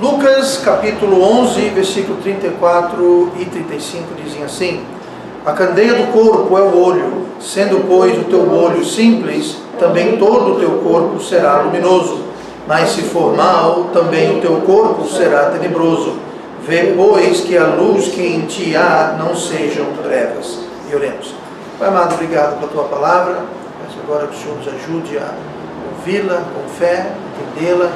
Lucas capítulo 11, versículo 34 e 35 dizem assim: a candeia do corpo é o olho, sendo pois o teu olho simples, também todo o teu corpo será luminoso. Mas se for mau, também o teu corpo será tenebroso. Vê, pois, que a luz que em ti há não sejam trevas. E oremos. Pai amado, obrigado pela tua palavra. Peço agora que o Senhor nos ajude a ouvi-la com fé, entendê-la,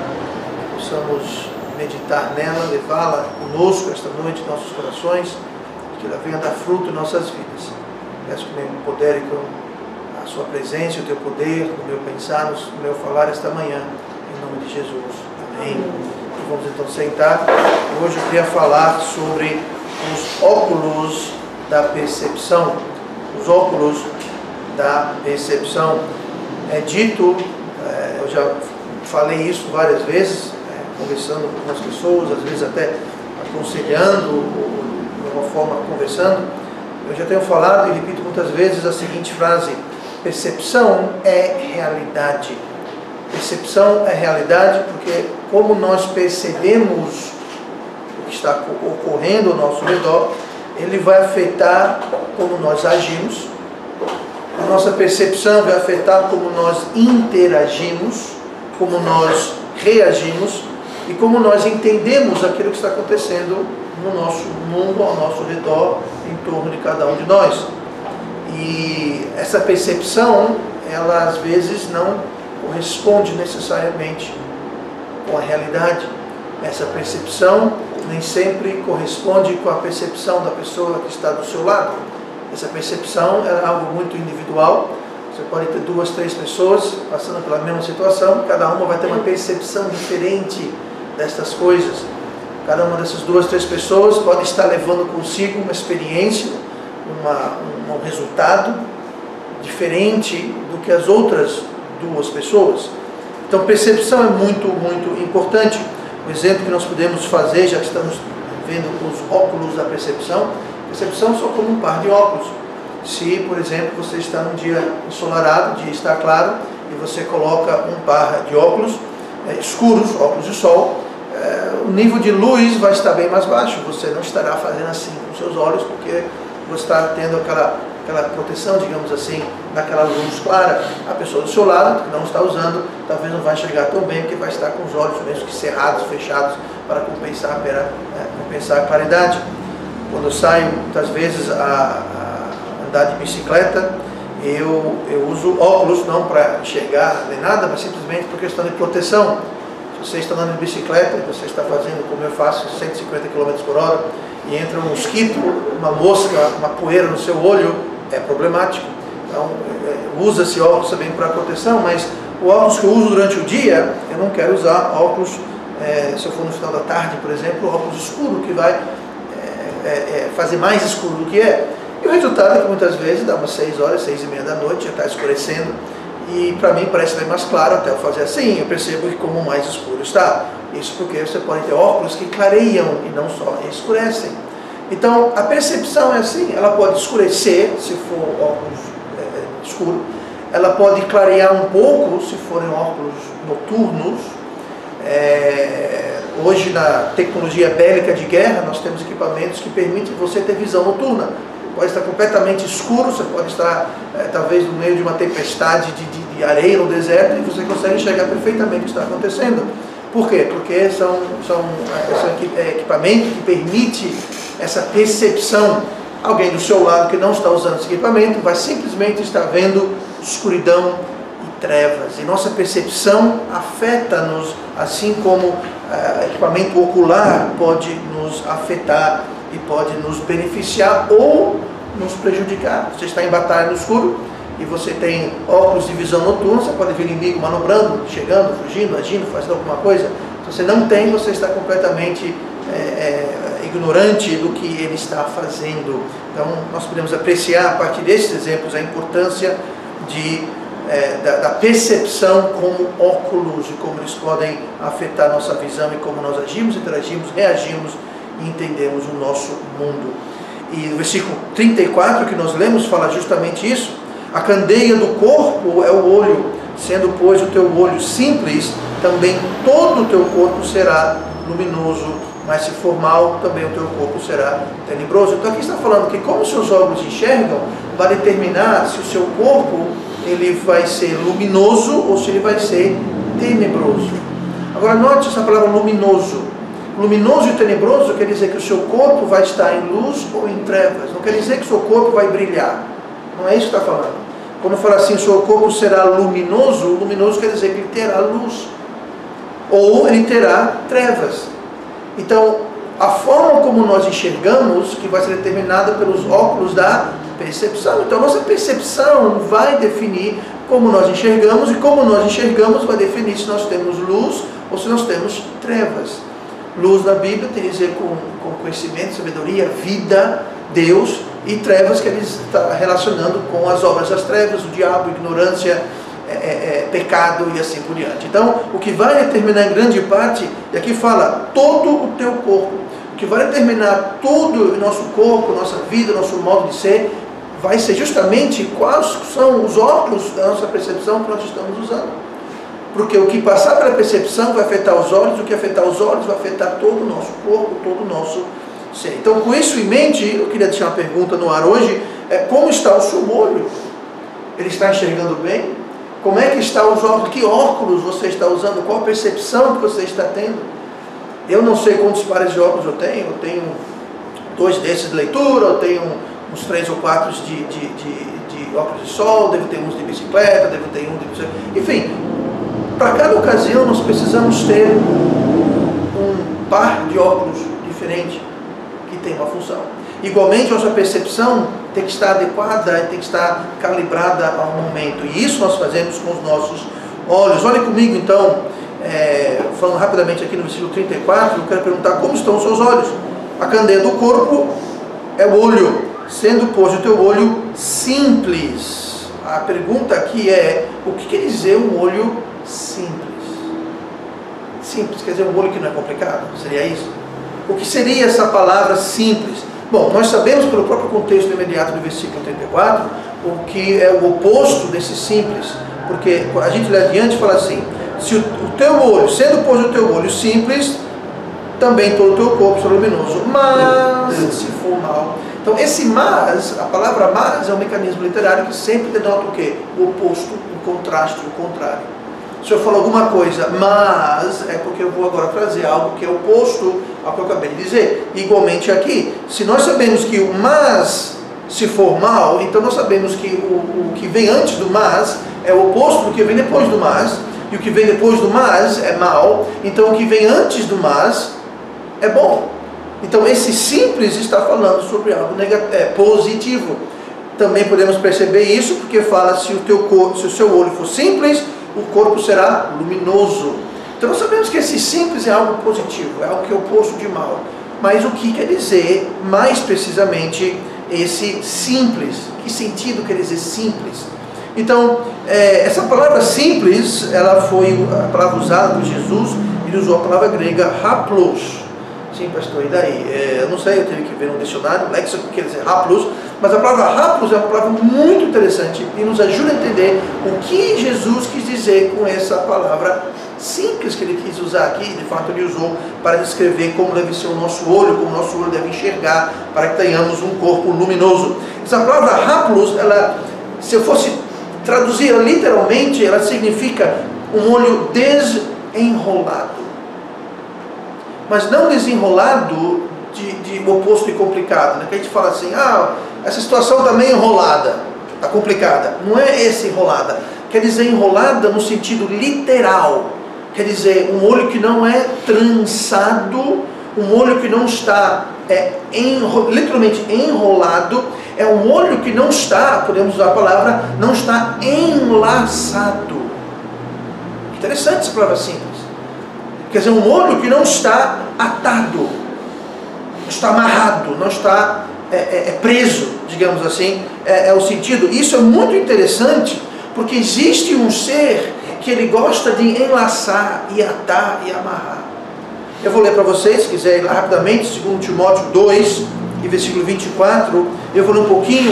possamos meditar nela, levá-la conosco esta noite em nossos corações, que ela venha dar fruto em nossas vidas. Peço que me empodere com a sua presença, o teu poder, no meu pensar, no meu falar esta manhã, em nome de Jesus. Amém. Vamos então sentar. Hoje eu queria falar sobre os óculos da percepção. Os óculos da percepção. É dito, eu já falei isso várias vezes, conversando com as pessoas, às vezes até aconselhando, de uma forma conversando. Eu já tenho falado e repito muitas vezes a seguinte frase: percepção é realidade. Percepção é realidade porque como nós percebemos o que está ocorrendo ao nosso redor, ele vai afetar como nós agimos. A nossa percepção vai afetar como nós interagimos, como nós reagimos e como nós entendemos aquilo que está acontecendo no nosso mundo, ao nosso redor, em torno de cada um de nós. E essa percepção, ela às vezes não corresponde necessariamente com a realidade. Essa percepção nem sempre corresponde com a percepção da pessoa que está do seu lado. Essa percepção é algo muito individual. Você pode ter 2, 3 pessoas passando pela mesma situação, cada uma vai ter uma percepção diferente destas coisas. Cada uma dessas 2, 3 pessoas pode estar levando consigo uma experiência, um resultado diferente do que as outras 2 pessoas. Então percepção é muito, muito importante. O exemplo que nós podemos fazer, já que estamos vendo os óculos da percepção, percepção só como um par de óculos. Se, por exemplo, você está num dia ensolarado, dia está claro, e você coloca um par de óculos escuros, óculos de sol, o nível de luz vai estar bem mais baixo. Você não estará fazendo assim com seus olhos, porque você está tendo aquela proteção, digamos assim, daquela luz clara. A pessoa do seu lado, que não está usando, talvez não vai enxergar tão bem, porque vai estar com os olhos mesmo que cerrados, fechados, para compensar a claridade. Quando eu saio, muitas vezes, a andar de bicicleta, eu uso óculos não para enxergar nem nada, mas simplesmente por questão de proteção. Se você está andando de bicicleta, você está fazendo, como eu faço, 150 km por hora, e entra um mosquito, uma mosca, uma poeira no seu olho, é problemático. Então, usa-se óculos também para proteção, mas o óculos que eu uso durante o dia, eu não quero usar óculos, se eu for no final da tarde, por exemplo, óculos escuro, que vai fazer mais escuro do que é. E o resultado é que muitas vezes dá umas 6 horas, 6h30 da noite, já está escurecendo, e para mim parece bem mais claro. Até eu fazer assim, eu percebo que como mais escuro está. Isso porque você pode ter óculos que clareiam e não só escurecem. Então a percepção é assim, ela pode escurecer se for óculos escuro, ela pode clarear um pouco se forem óculos noturnos. Hoje na tecnologia bélica de guerra nós temos equipamentos que permitem você ter visão noturna. Pode estar completamente escuro, você pode estar talvez no meio de uma tempestade de areia no deserto e você consegue enxergar perfeitamente o que está acontecendo. Por quê? Porque são equipamento que permite essa percepção. Alguém do seu lado que não está usando esse equipamento vai simplesmente estar vendo escuridão e trevas. E nossa percepção afeta-nos, assim como equipamento ocular pode nos afetar e pode nos beneficiar ou nos prejudicar. Você está em batalha no escuro e você tem óculos de visão noturna, você pode ver o inimigo manobrando, chegando, fugindo, agindo, fazendo alguma coisa. Se você não tem, você está completamente ignorante do que ele está fazendo. Então nós podemos apreciar a partir desses exemplos a importância da percepção como óculos e como eles podem afetar a nossa visão e como nós agimos, interagimos, reagimos e entendemos o nosso mundo. E o versículo 34 que nós lemos fala justamente isso. A candeia do corpo é o olho, sendo pois o teu olho simples, também todo o teu corpo será luminoso, mas se for mal, também o teu corpo será tenebroso. Então aqui está falando que como os seus olhos enxergam, vai determinar se o seu corpo ele vai ser luminoso ou se ele vai ser tenebroso. Agora note essa palavra luminoso. Luminoso e tenebroso quer dizer que o seu corpo vai estar em luz ou em trevas. Não quer dizer que o seu corpo vai brilhar. Não é isso que está falando. Quando fala assim, o seu corpo será luminoso, luminoso quer dizer que ele terá luz. Ou ele terá trevas. Então, a forma como nós enxergamos, que vai ser determinada pelos óculos da percepção. Então, nossa percepção vai definir como nós enxergamos, e como nós enxergamos vai definir se nós temos luz ou se nós temos trevas. Luz na Bíblia tem a dizer com conhecimento, sabedoria, vida, Deus, e trevas que ele está relacionando com as obras das trevas, o diabo, ignorância, pecado e assim por diante. Então, o que vai determinar em grande parte, e aqui fala, todo o teu corpo, o que vai determinar todo o nosso corpo, nossa vida, nosso modo de ser, vai ser justamente quais são os óculos da nossa percepção que nós estamos usando. Porque o que passar pela percepção vai afetar os olhos, o que afetar os olhos vai afetar todo o nosso corpo, todo o nosso ser. Então, com isso em mente, eu queria deixar uma pergunta no ar hoje, como está o seu olho? Ele está enxergando bem? Como é que está os óculos? Que óculos você está usando? Qual a percepção que você está tendo? Eu não sei quantos pares de óculos eu tenho 2 desses de leitura, eu tenho uns 3 ou 4 de óculos de sol, devo ter uns de bicicleta, devo ter um de... Enfim, para cada ocasião nós precisamos ter um par de óculos diferente que tem uma função. Igualmente, nossa percepção tem que estar adequada, tem que estar calibrada ao momento. E isso nós fazemos com os nossos olhos. Olhe comigo então, falando rapidamente aqui no versículo 34, eu quero perguntar como estão os seus olhos. A candeia do corpo é o olho, sendo pois o teu olho simples. A pergunta aqui é, o que quer dizer um olho simples? Simples quer dizer um olho que não é complicado? Seria isso? O que seria essa palavra simples? Bom, nós sabemos pelo próprio contexto imediato do versículo 34, o que é o oposto desse simples. Porque a gente lê adiante e fala assim, se o teu olho, sendo pois o teu olho simples, também todo o teu corpo será luminoso, mas se for mal. Então esse mas, a palavra mas é um mecanismo literário que sempre denota o quê? O oposto, o contraste, o contrário. Se eu falar alguma coisa, mas é porque eu vou agora trazer algo que é oposto ao que eu acabei de dizer. Igualmente aqui, se nós sabemos que o mas se for mal, então nós sabemos que o que vem antes do mas é o oposto do que vem depois do mas, e o que vem depois do mas é mal, então o que vem antes do mas é bom. Então esse simples está falando sobre algo positivo. Também podemos perceber isso porque fala se o seu olho for simples, o corpo será luminoso. Então nós sabemos que esse simples é algo positivo, é algo que é oposto de mal. Mas o que quer dizer mais precisamente esse simples? Que sentido quer dizer simples? Então, essa palavra simples, ela foi a palavra usada por Jesus, ele usou a palavra grega haplos. Sim, pastor, e daí? Eu não sei, eu tive que ver no dicionário, léxico quer dizer haplos, mas a palavra haplos é uma palavra muito interessante e nos ajuda a entender o que Jesus quis dizer com essa palavra simples que ele quis usar aqui. De fato, ele usou para descrever como deve ser o nosso olho, como o nosso olho deve enxergar, para que tenhamos um corpo luminoso. Essa palavra haplos, ela, se eu fosse traduzir literalmente, ela significa um olho desenrolado. Mas não desenrolado de oposto e complicado, né? Que a gente fala assim, essa situação está meio enrolada, está complicada. Não é esse enrolada, quer dizer enrolada no sentido literal, quer dizer um olho que não é trançado, um olho que não está literalmente enrolado, é um olho que não está, podemos usar a palavra, não está enlaçado. Interessante essa palavra simples. Quer dizer, um olho que não está atado, não está amarrado, não está preso, digamos assim, é o sentido. Isso é muito interessante, porque existe um ser que ele gosta de enlaçar e atar e amarrar. Eu vou ler para vocês, se quiser ir lá rapidamente, 2 Timóteo 2, e versículo 24, eu vou ler um pouquinho,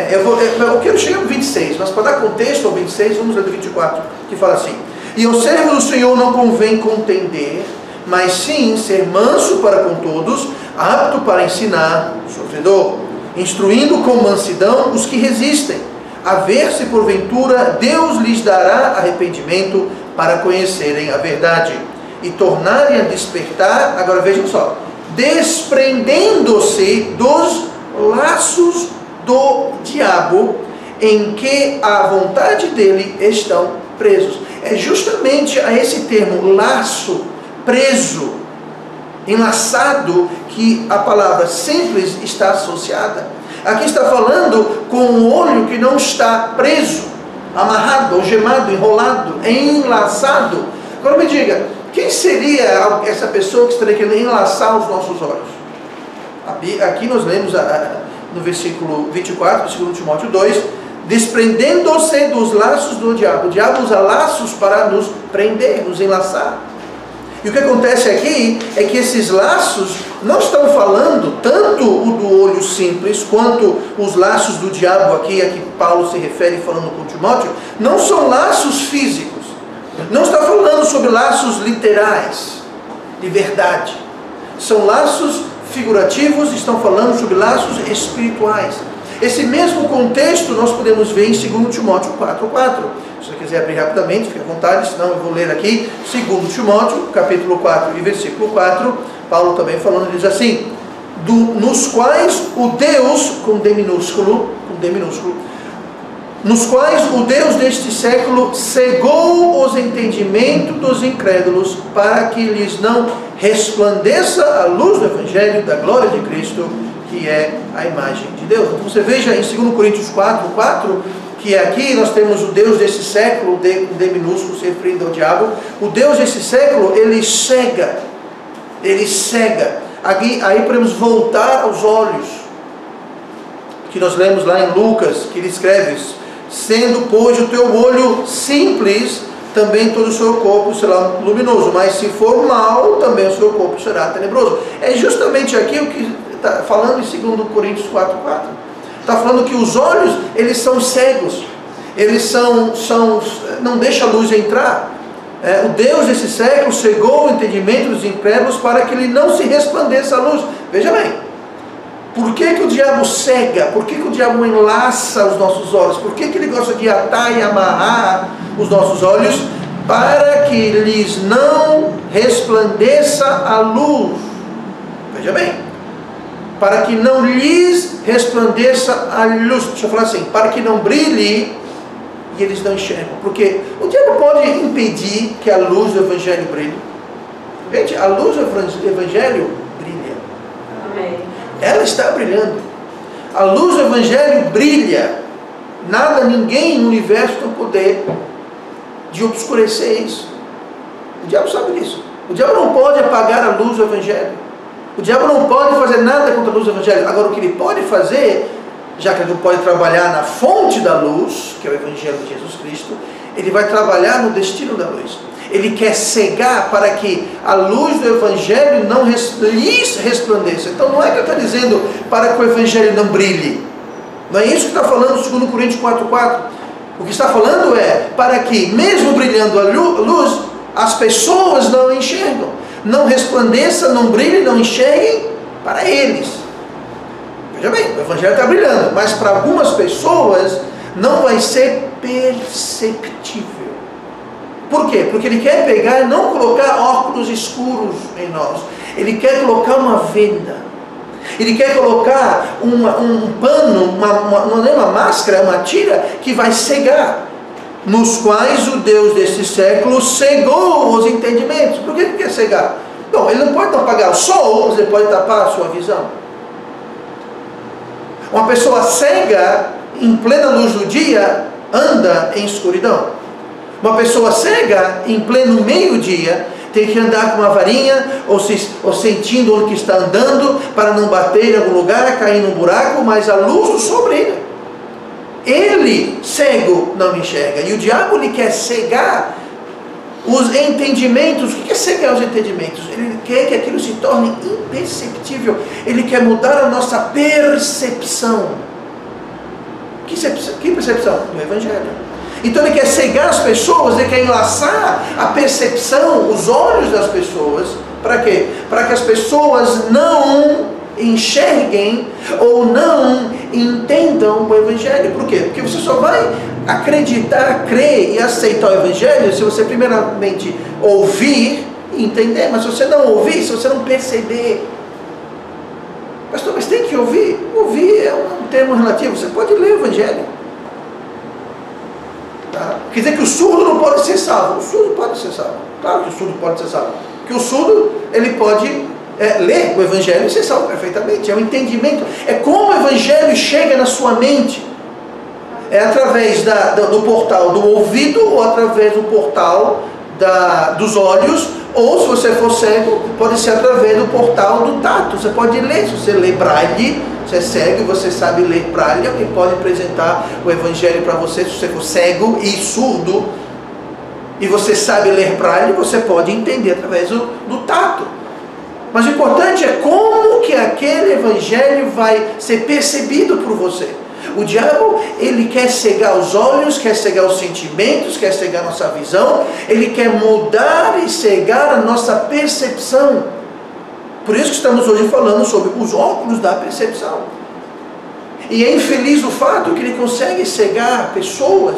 eu quero chegar no 26, mas para dar contexto ao 26, vamos ler do 24, que fala assim: e ao servo do Senhor não convém contender, mas sim ser manso para com todos, apto para ensinar, sofredor, instruindo com mansidão os que resistem, a ver se porventura Deus lhes dará arrependimento para conhecerem a verdade e tornarem a despertar, agora vejam só, desprendendo-se dos laços do diabo, em que a vontade dele estão presos. É justamente a esse termo, laço, preso, enlaçado, que a palavra simples está associada. Aqui está falando com um olho que não está preso, amarrado, algemado, enrolado, enlaçado. Agora me diga, quem seria essa pessoa que estaria querendo enlaçar os nossos olhos? Aqui nós lemos no versículo 24, segundo Timóteo 2, desprendendo-se dos laços do diabo. O diabo usa laços para nos prender, nos enlaçar. E o que acontece aqui é que esses laços não estão falando tanto o do olho simples, quanto os laços do diabo aqui, a que Paulo se refere falando com Timóteo, não são laços físicos. Não está falando sobre laços literais, de verdade. São laços figurativos, estão falando sobre laços espirituais. Esse mesmo contexto nós podemos ver em 2 Timóteo 4:4. Se você quiser abrir rapidamente, fique à vontade, senão eu vou ler aqui 2 Timóteo, capítulo 4 e versículo 4. Paulo também falando, diz assim: nos quais o Deus, com D minúsculo, nos quais o Deus deste século cegou os entendimentos dos incrédulos, para que lhes não resplandeça a luz do Evangelho da glória de Cristo, que é a imagem de Deus. Então você veja em 2 Coríntios 4:4, que aqui nós temos o Deus desse século, D minúsculo, se referindo ao diabo. O Deus desse século, ele cega. Aqui, aí podemos voltar aos olhos, que nós lemos lá em Lucas, que ele escreve: sendo, pois, o teu olho simples, também todo o seu corpo será luminoso, mas se for mau, também o seu corpo será tenebroso. É justamente aqui o que está falando em 2 Coríntios 4:4. Está falando que os olhos, eles são cegos, eles não deixa a luz entrar. O Deus desse século cegou o entendimento dos incrédulos para que ele não se resplandeça a luz. Veja bem, por que o diabo cega? Por que o diabo enlaça os nossos olhos? Por que ele gosta de atar e amarrar os nossos olhos? Para que lhes não resplandeça a luz. Veja bem, para que não lhes resplandeça a luz. Deixa eu falar assim, para que não brilhe e eles não enxergam. Porque o diabo pode impedir que a luz do Evangelho brilhe. Gente, a luz do Evangelho brilha. Amém. Ela está brilhando. A luz do Evangelho brilha. Nada, ninguém no universo tem o poder de obscurecer isso. O diabo sabe disso. O diabo não pode apagar a luz do Evangelho. O diabo não pode fazer nada contra a luz do Evangelho. Agora, o que ele pode fazer, já que ele não pode trabalhar na fonte da luz, que é o Evangelho de Jesus Cristo, ele vai trabalhar no destino da luz. Ele quer cegar para que a luz do Evangelho não lhes resplandeça. Então não é que ele está dizendo para que o Evangelho não brilhe. Não é isso que está falando 2 Coríntios 4:4. O que está falando é para que, mesmo brilhando a luz, as pessoas não enxergam. Não resplandeça, não brilhe, não enxerguem para eles. Veja bem, o Evangelho está brilhando, mas para algumas pessoas não vai ser perceptível. Por quê? Porque ele quer pegar e não colocar óculos escuros em nós. Ele quer colocar uma venda. Ele quer colocar um pano, não é uma máscara, é uma tira que vai cegar. Nos quais o Deus desse século cegou os entendimentos. Por que ele quer cegar? Bom, ele não pode apagar o sol, mas ele pode tapar a sua visão. Uma pessoa cega, em plena luz do dia, anda em escuridão. Uma pessoa cega, em pleno meio-dia, tem que andar com uma varinha, ou sentindo onde que está andando, para não bater em algum lugar, cair num buraco, mas a luz do sol brilha. Ele, cego, não enxerga. E o diabo, ele quer cegar os entendimentos. O que é cegar os entendimentos? Ele quer que aquilo se torne imperceptível. Ele quer mudar a nossa percepção. Que percepção? O Evangelho. Então ele quer cegar as pessoas, ele quer enlaçar a percepção, os olhos das pessoas Para quê? Para que as pessoas não enxerguem ou não entendam o Evangelho. Por quê? Porque você só vai acreditar, crer e aceitar o Evangelho se você primeiramente ouvir e entender. Mas se você não ouvir, se você não perceber, pastor, mas tem que ouvir. Ouvir é um termo relativo. Você pode ler o Evangelho. Tá? Quer dizer que o surdo não pode ser salvo. O surdo pode ser salvo. Claro que o surdo pode ser salvo. Porque o surdo, ele pode ler o Evangelho e ser salvo perfeitamente. É o entendimento. É como o Evangelho chega na sua mente. É através do portal do ouvido ou através do portal dos olhos, ou se você for cego, pode ser através do portal do tato. Você pode ler. Se você lê braille, você é cego e você sabe ler braille, alguém pode apresentar o Evangelho para você. Se você for cego e surdo e você sabe ler braille, você pode entender através do tato. Mas o importante é como que aquele Evangelho vai ser percebido por você. O diabo, ele quer cegar os olhos, quer cegar os sentimentos, quer cegar a nossa visão, ele quer mudar e cegar a nossa percepção. Por isso que estamos hoje falando sobre os óculos da percepção. E é infeliz o fato que ele consegue cegar pessoas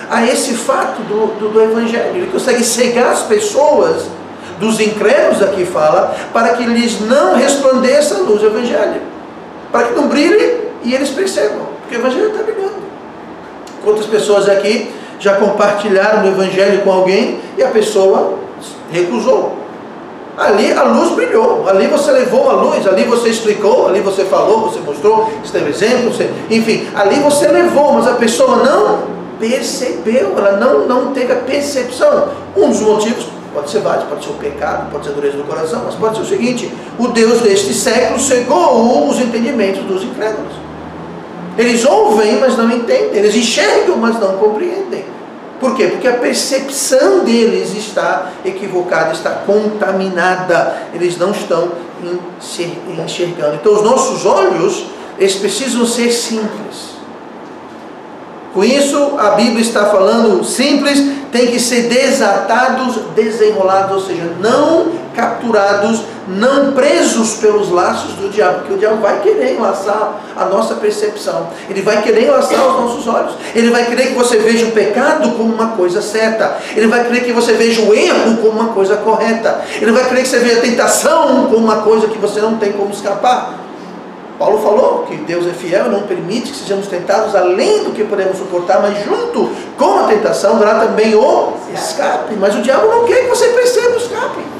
a esse fato do Evangelho. Ele consegue cegar as pessoas dos incrédulos, aqui fala, para que lhes não resplandeça a luz do Evangelho. Para que não brilhe e eles percebam, porque o Evangelho está brilhando. Quantas pessoas aqui já compartilharam o Evangelho com alguém e a pessoa recusou? Ali a luz brilhou, ali você levou a luz, ali você explicou, ali você falou, você mostrou, você teve exemplo, enfim, ali você levou, mas a pessoa não percebeu, ela não teve a percepção. Um dos motivos pode ser vários, pode ser o pecado, pode ser a dureza do coração, mas pode ser o seguinte: o Deus deste século cegou os entendimentos dos incrédulos. Eles ouvem, mas não entendem, eles enxergam, mas não compreendem. Por quê? Porque a percepção deles está equivocada, está contaminada, eles não estão enxergando. Então os nossos olhos, eles precisam ser simples. Com isso, a Bíblia está falando simples, tem que ser desatados, desenrolados, ou seja, não capturados, não presos pelos laços do diabo, porque o diabo vai querer enlaçar a nossa percepção, ele vai querer enlaçar os nossos olhos, ele vai querer que você veja o pecado como uma coisa certa, ele vai querer que você veja o erro como uma coisa correta, ele vai querer que você veja a tentação como uma coisa que você não tem como escapar. Paulo falou que Deus é fiel e não permite que sejamos tentados além do que podemos suportar, mas junto com a tentação dará também o escape. Mas o diabo não quer que você perceba o escape.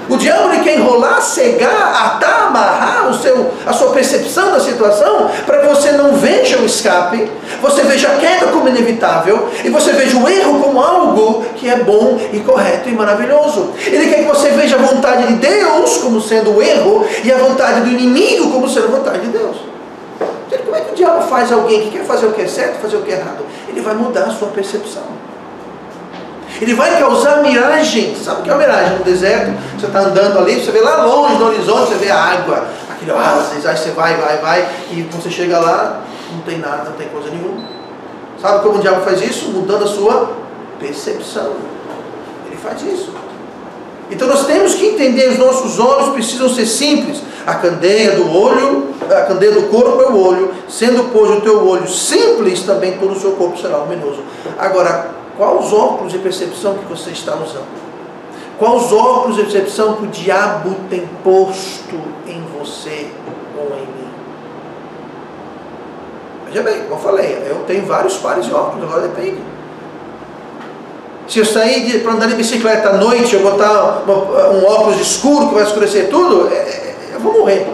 O diabo ele quer enrolar, cegar, atar, amarrar a sua percepção da situação para que você não veja o escape, você veja a queda como inevitável e você veja o erro como algo que é bom e correto e maravilhoso. Ele quer que você veja a vontade de Deus como sendo o erro e a vontade do inimigo como sendo a vontade de Deus. Como é que o diabo faz alguém que quer fazer o que é certo, fazer o que é errado? Ele vai mudar a sua percepção. Ele vai causar miragem. Sabe o que é uma miragem? No deserto, você está andando ali, você vê lá longe no horizonte, você vê a água, aquele oásis, aí você vai, e quando você chega lá, não tem nada, não tem coisa nenhuma. Sabe como o diabo faz isso? Mudando a sua percepção. Ele faz isso. Então nós temos que entender, os nossos olhos precisam ser simples. A candeia do olho, a candeia do corpo é o olho, sendo pois o teu olho simples, também todo o seu corpo será luminoso. Agora, quais os óculos de percepção que você está usando? Quais os óculos de percepção que o diabo tem posto em você ou em mim? Veja bem, como eu falei, eu tenho vários pares de óculos, agora depende. Se eu sair para andar de bicicleta à noite, eu botar um óculos escuro que vai escurecer tudo, eu vou morrer.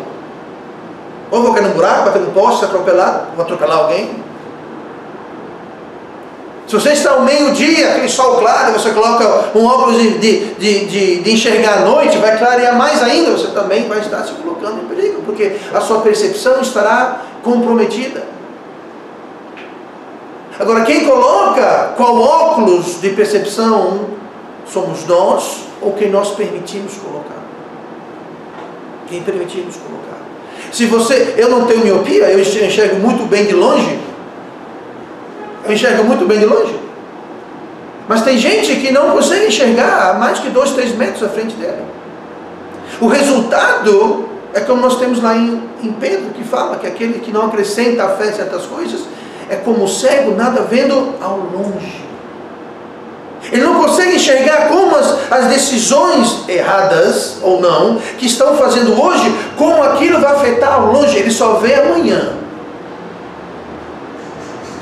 Ou vou cair num buraco, bater num poste, ser atropelado, vou atropelar alguém. Se você está ao meio-dia, aquele sol claro, você coloca um óculos de enxergar à noite, vai clarear mais ainda, você também vai estar se colocando em perigo, porque a sua percepção estará comprometida. Agora, quem coloca qual óculos de percepção somos nós, ou quem nós permitimos colocar? Quem permitimos colocar? Se eu não tenho miopia, eu enxergo muito bem de longe, eu enxergo muito bem de longe. Mas tem gente que não consegue enxergar a mais que 2, 3 metros à frente dele. O resultado é como nós temos lá em Pedro, que fala que aquele que não acrescenta a fé em certas coisas é como o cego, nada vendo ao longe. Ele não consegue enxergar como as decisões erradas ou não, que estão fazendo hoje, como aquilo vai afetar ao longe. Ele só vê amanhã.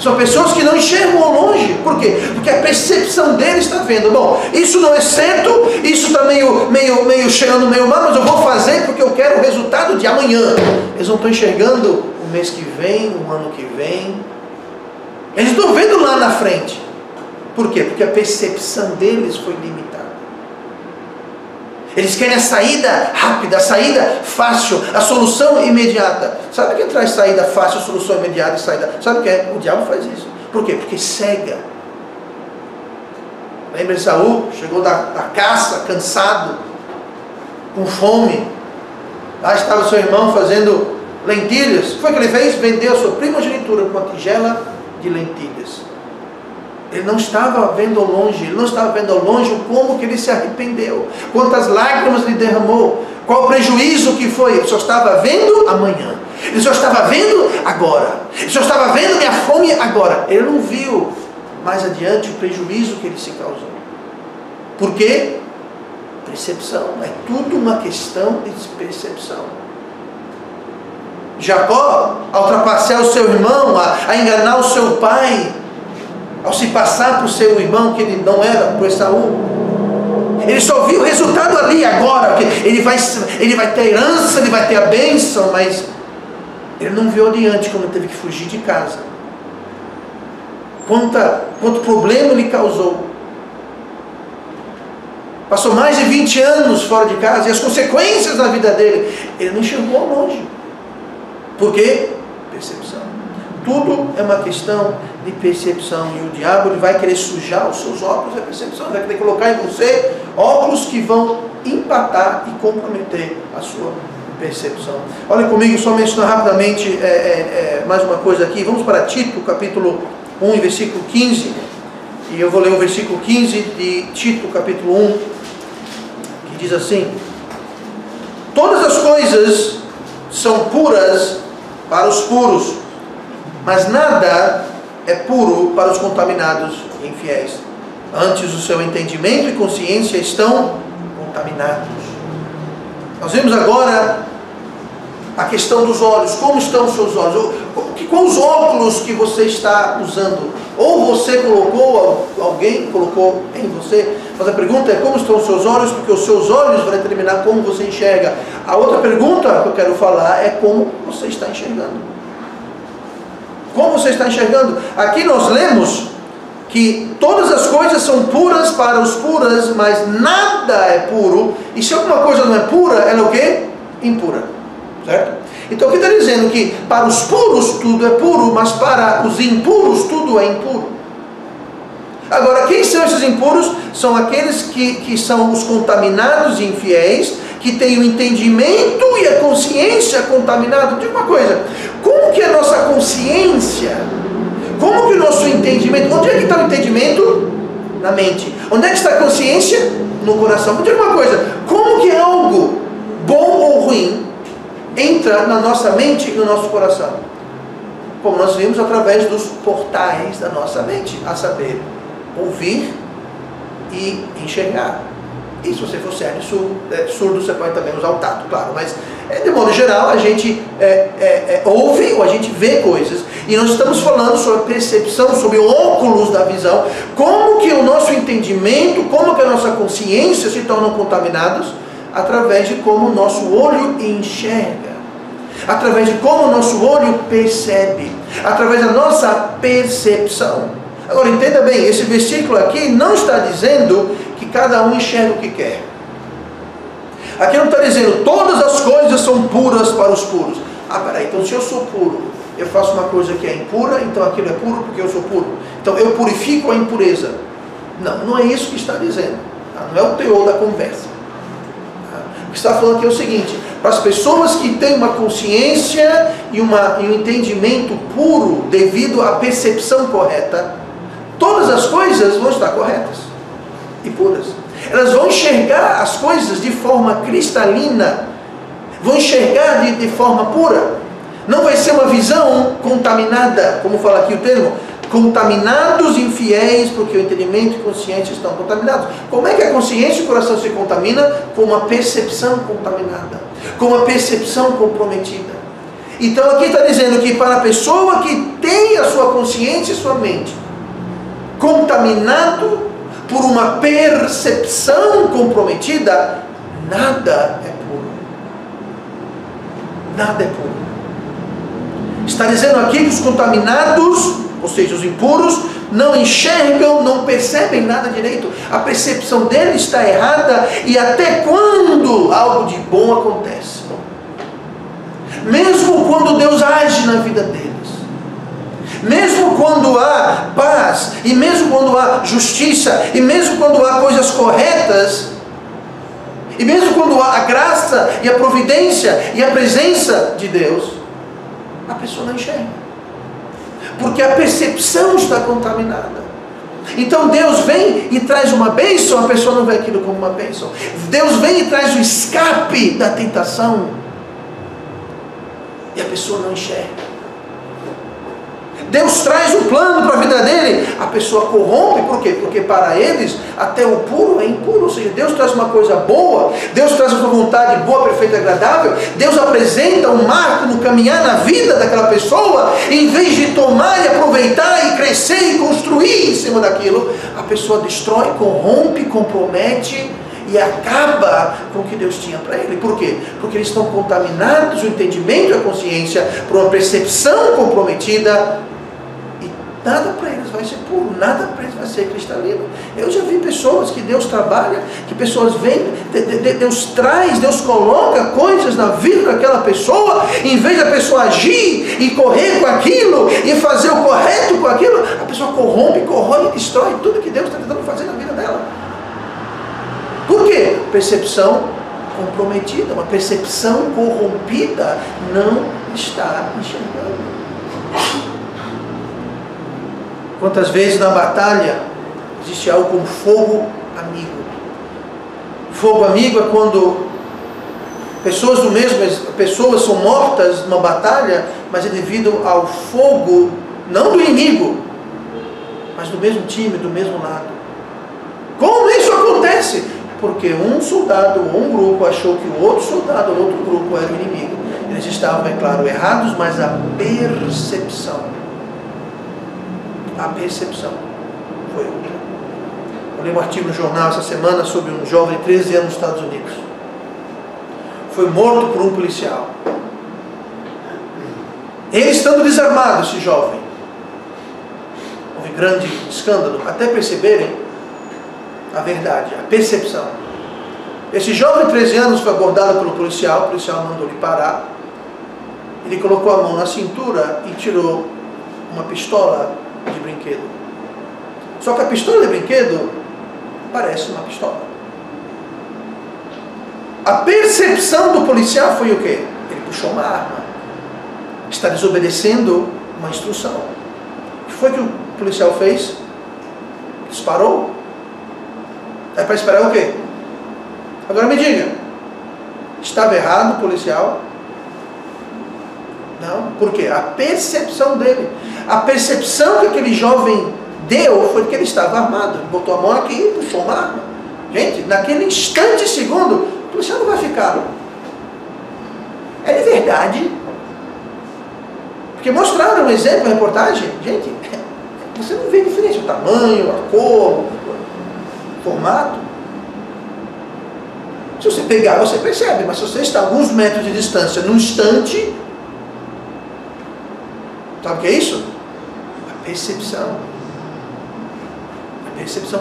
São pessoas que não enxergam ao longe. Por quê? Porque a percepção dele está vendo. Bom, isso não é certo, isso está meio cheirando meio mal, mas eu vou fazer porque eu quero o resultado de amanhã. Eles não estão enxergando o mês que vem, o ano que vem. Eles estão vendo lá na frente. Por quê? Porque a percepção deles foi limitada. Eles querem a saída rápida, a saída fácil, a solução imediata. Sabe o que traz saída fácil, solução imediata e saída? Sabe o que é? O diabo faz isso. Por quê? Porque cega. Lembra de Saul? Chegou da caça, cansado, com fome. Lá estava seu irmão fazendo lentilhas. Foi o que ele fez? Vendeu a sua primogenitura com uma tigela de lentilhas. Ele não estava vendo ao longe, ele não estava vendo ao longe como que ele se arrependeu, quantas lágrimas ele derramou, qual o prejuízo que foi. Ele só estava vendo amanhã, ele só estava vendo agora, ele só estava vendo minha fome agora. Ele não viu mais adiante o prejuízo que ele se causou. Por quê? Percepção, é tudo uma questão de percepção. Jacó, ao trapacear o seu irmão, a enganar o seu pai, ao se passar por seu irmão, que ele não era, por Esaú, ele só viu o resultado ali agora, que ele vai ter herança, ele vai ter a bênção, mas ele não viu adiante como ele teve que fugir de casa, quanto problema ele causou. Passou mais de 20 anos fora de casa, e as consequências da vida dele, ele não enxergou ao longe. Por quê? Percepção. Tudo é uma questão de percepção. E o diabo ele vai querer sujar os seus óculos da percepção. Ele vai querer colocar em você óculos que vão empatar e comprometer a sua percepção. Olha comigo, só mencionar rapidamente mais uma coisa aqui. Vamos para Tito, capítulo 1, versículo 15. E eu vou ler o versículo 15 de Tito, capítulo 1, que diz assim: todas as coisas são puras para os puros, mas nada é puro para os contaminados e infiéis. Antes o seu entendimento e consciência estão contaminados. Nós vimos agora a questão dos olhos. Como estão os seus olhos? Quais os óculos que você está usando? Ou você colocou, alguém colocou em você? Mas a pergunta é: como estão os seus olhos? Porque os seus olhos vão determinar como você enxerga. A outra pergunta que eu quero falar é como você está enxergando. Como você está enxergando? Aqui nós lemos que todas as coisas são puras para os puros, mas nada é puro. E se alguma coisa não é pura, ela é o quê? Impura. Certo? Então aqui está dizendo que para os puros tudo é puro, mas para os impuros tudo é impuro. Agora, quem são esses impuros? São aqueles que são os contaminados e infiéis, que têm o entendimento e a consciência contaminada. Diga uma coisa: como que é a nossa consciência? Como que o nosso entendimento? Onde é que está o entendimento? Na mente. Onde é que está a consciência? No coração. Diga uma coisa: como que algo bom ou ruim entra na nossa mente e no nosso coração? Como nós vimos através dos portais da nossa mente, a saber, ouvir e enxergar. E se você for surdo, você pode também usar o tato, claro. Mas, de modo geral, a gente ouve ou a gente vê coisas. E nós estamos falando sobre percepção, sobre óculos da visão. Como que o nosso entendimento, como que a nossa consciência se tornam contaminados? Através de como o nosso olho enxerga. Através de como o nosso olho percebe. Através da nossa percepção. Agora entenda bem, esse versículo aqui não está dizendo que cada um enxerga o que quer. Aqui não está dizendo todas as coisas são puras para os puros. Ah, peraí, então se eu sou puro, eu faço uma coisa que é impura, então aquilo é puro porque eu sou puro. Então eu purifico a impureza. Não, não é isso que está dizendo. Não é o teor da conversa. O que está falando aqui é o seguinte: para as pessoas que têm uma consciência e um entendimento puro devido à percepção correta, todas as coisas vão estar corretas e puras. Elas vão enxergar as coisas de forma cristalina, vão enxergar de forma pura. Não vai ser uma visão contaminada, como fala aqui o termo, contaminados infiéis, porque o entendimento e a consciência estão contaminados. Como é que a consciência e o coração se contamina? Com uma percepção contaminada, com uma percepção comprometida. Então aqui está dizendo que para a pessoa que tem a sua consciência e sua mente contaminado por uma percepção comprometida, nada é puro. Nada é puro. Está dizendo aqui que os contaminados, ou seja, os impuros, não enxergam, não percebem nada direito. A percepção deles está errada. E até quando algo de bom acontece, mesmo quando Deus age na vida deles, mesmo quando há paz, e mesmo quando há justiça, e mesmo quando há coisas corretas, e mesmo quando há a graça e a providência e a presença de Deus, a pessoa não enxerga, porque a percepção está contaminada. Então Deus vem e traz uma bênção, a pessoa não vê aquilo como uma bênção. Deus vem e traz o escape da tentação, e a pessoa não enxerga. Deus traz um plano para a vida dele, a pessoa corrompe. Por quê? Porque para eles até o puro é impuro. Ou seja, Deus traz uma coisa boa, Deus traz uma vontade boa, perfeita e agradável. Deus apresenta um marco no caminhar na vida daquela pessoa, e em vez de tomar e aproveitar e crescer e construir em cima daquilo, a pessoa destrói, corrompe, compromete e acaba com o que Deus tinha para ele. Por quê? Porque eles estão contaminados, o entendimento e a consciência, por uma percepção comprometida, e nada para eles vai ser puro, nada para eles vai ser cristalino. Eu já vi pessoas que Deus trabalha, que pessoas vêm, Deus traz, Deus coloca coisas na vida daquela pessoa, em vez da pessoa agir e correr com aquilo, e fazer o correto com aquilo, a pessoa corrompe, corrói e destrói tudo que Deus está tentando fazer na vida dela. Por quê? Percepção comprometida, uma percepção corrompida, não está enxergando. Quantas vezes na batalha existe algo como fogo amigo? Fogo amigo é quando pessoas são mortas numa batalha, mas é devido ao fogo, não do inimigo, mas do mesmo time, do mesmo lado. Como isso acontece? Porque um soldado ou um grupo achou que o outro soldado ou outro grupo era o inimigo. Eles estavam, é claro, errados, mas a percepção foi outra. Eu li um artigo no jornal essa semana sobre um jovem de 13 anos nos Estados Unidos. Foi morto por um policial. Ele estando desarmado, esse jovem. Houve grande escândalo, até perceberem a verdade, a percepção. Esse jovem de 13 anos foi abordado pelo policial, o policial mandou ele parar. Ele colocou a mão na cintura e tirou uma pistola de brinquedo. Só que a pistola de brinquedo parece uma pistola. A percepção do policial foi o quê? Ele puxou uma arma. Está desobedecendo uma instrução. O que foi que o policial fez? Disparou. É para esperar o quê? Agora me diga, estava errado o policial? Não, por quê? A percepção dele, a percepção que aquele jovem deu foi que ele estava armado. Ele botou a mão aqui e puxou uma arma. Gente, naquele instante, segundo, o policial não vai ficar. É de verdade. Porque mostraram um exemplo na reportagem. Gente, você não vê diferença, o tamanho, a cor, formato. Se você pegar, você percebe, mas se você está a alguns metros de distância, num instante, sabe o que é isso? A percepção.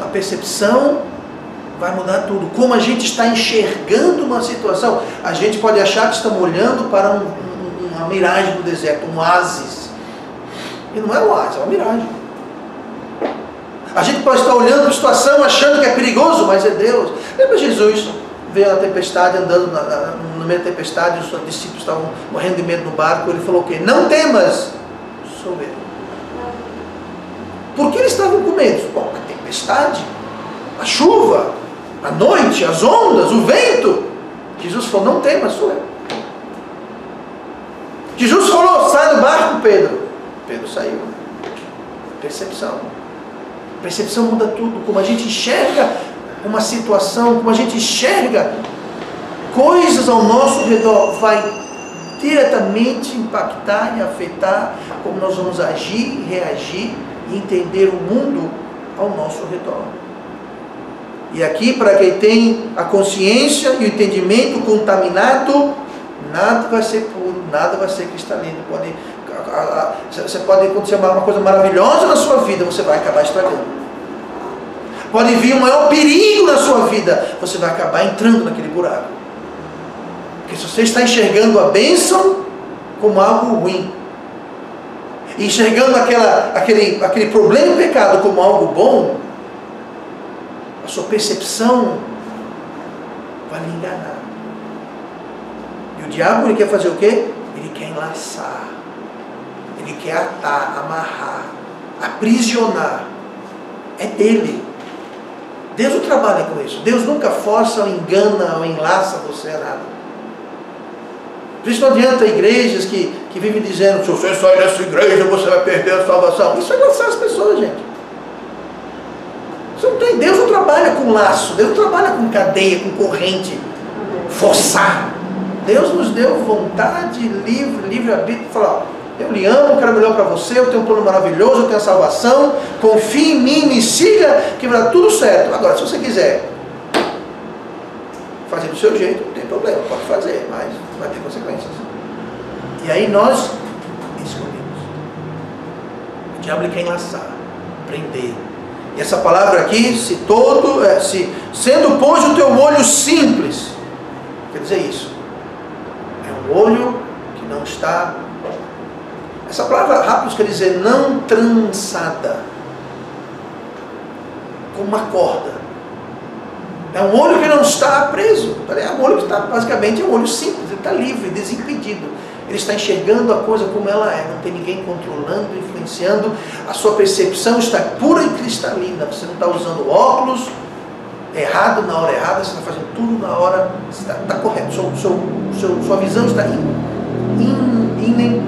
A percepção vai mudar tudo. Como a gente está enxergando uma situação, a gente pode achar que estamos olhando para uma miragem no deserto, um oásis. E não é um oásis, é uma miragem. A gente pode estar olhando para a situação achando que é perigoso, mas é Deus. Lembra Jesus veio na tempestade, andando no meio da tempestade, os seus discípulos estavam morrendo de medo no barco, ele falou o quê? Não temas, sou eu. Porque eles estavam com medo. Bom, a tempestade, a chuva, a noite, as ondas, o vento. Jesus falou, não temas, sou eu. Jesus falou, sai do barco, Pedro. Pedro saiu. Percepção. Percepção muda tudo. Como a gente enxerga uma situação, como a gente enxerga coisas ao nosso redor, vai diretamente impactar e afetar como nós vamos agir, reagir e entender o mundo ao nosso redor. E aqui, para quem tem a consciência e o entendimento contaminado, nada vai ser puro, nada vai ser cristalino. Você pode acontecer uma coisa maravilhosa na sua vida, você vai acabar estragando. Pode vir um maior perigo na sua vida, você vai acabar entrando naquele buraco. Porque se você está enxergando a bênção como algo ruim, e enxergando aquele problema e pecado como algo bom, a sua percepção vai lhe enganar. E o diabo, ele quer fazer o quê? Ele quer enlaçar, ele quer atar, amarrar, aprisionar. É dele. Deus não trabalha com isso. Deus nunca força, ou engana, ou enlaça você a nada. Por isso não adianta igrejas que vivem dizendo, se você sair dessa igreja, você vai perder a salvação. Isso é enlaçar as pessoas, gente. Você não tem, Deus não trabalha com laço, Deus não trabalha com cadeia, com corrente, forçar. Deus nos deu vontade, livre-arbítrio, falar, eu lhe amo, quero o melhor para você, eu tenho um plano maravilhoso, eu tenho a salvação, confie em mim, me siga, que vai dar tudo certo. Agora, se você quiser fazer do seu jeito, não tem problema, pode fazer, mas vai ter consequências. E aí nós escolhemos. O diabo quer enlaçar, prender. E essa palavra aqui, sendo pois o teu olho simples, quer dizer isso. É um olho que não está... Essa palavra rápido quer dizer não trançada, como uma corda. É um olho que não está preso. É um olho que está, basicamente, é um olho simples. Ele está livre, desimpedido. Ele está enxergando a coisa como ela é. Não tem ninguém controlando, influenciando. A sua percepção está pura e cristalina. Você não está usando óculos errado na hora errada. Você está fazendo tudo na hora... Está correto. Sua visão está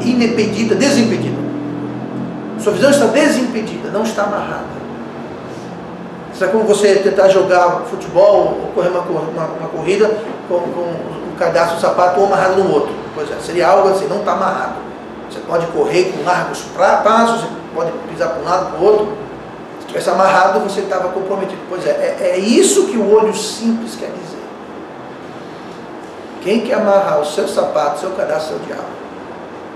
inimpedida, desimpedida. Sua visão está desimpedida, não está amarrada. Isso é como você tentar jogar futebol ou correr uma corrida com um cadastro do sapato um amarrado no outro. Pois é, seria algo assim, não está amarrado. Você pode correr com largos passos, você pode pisar para um lado para o outro. Se tivesse amarrado, você estava comprometido. Pois é isso que o olho simples quer dizer. Quem quer amarrar o seu sapato, o seu cadastro, é o diabo.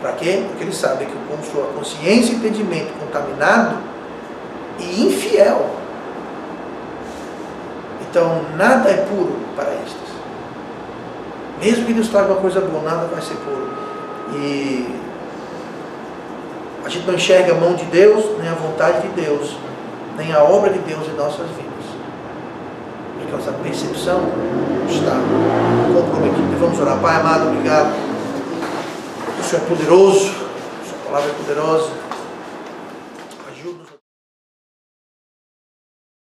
Para quê? Porque ele sabe que com sua consciência e entendimento contaminado e infiel, então nada é puro para estes. Mesmo que Deus traga uma coisa boa, nada vai ser puro. E a gente não enxerga a mão de Deus, nem a vontade de Deus, nem a obra de Deus em nossas vidas. Porque nossa percepção está comprometida. Vamos orar. Pai amado, obrigado. O Senhor é poderoso, a sua palavra é poderosa.